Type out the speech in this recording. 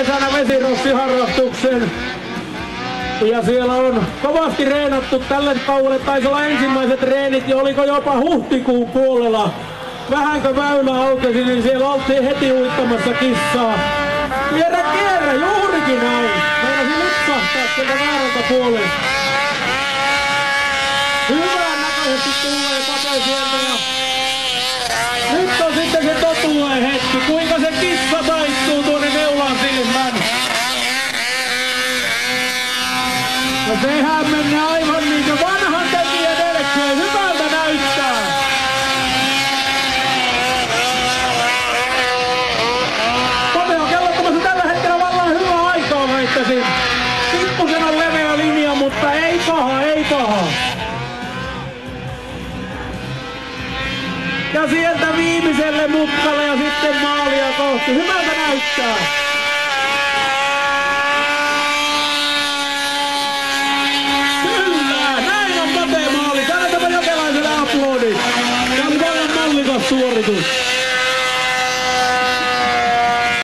kesänä vesirossiharrastuksen. Ja siellä on kovasti reenattu tälle kaudelle, taisi olla ensimmäiset treenit ja oliko jopa huhtikuun puolella. Vähänkö väylä aukesi, niin siellä oltiin heti uittamassa kissaa. Kierrä, juurikin näin. Meinasin lipsahtaa sieltä väärältä puolesta. Hyvän näköisesti tulee Pate sieltä ja nyt on sitten se totuuden hetki. Kuinka se kissa taittuu tuonne neulan silmän. No sehän menee aivan niin kuin vanhan tekijän elkeen. Hyvältä näyttää. Pate on kellottamassa tällä hetkellä vallan hyvää aikaa väittäisin. Pikkusen on leveä linja, mutta ei paha, ei paha. Ja sieltä viimeiselle mutkalle ja sitten maalia kohti. Hyvältä näyttää. Kyllä, näin on Pate maali. Kannatapa Jokelaiselle aplodit. Tämä on vallan mallikas suoritus.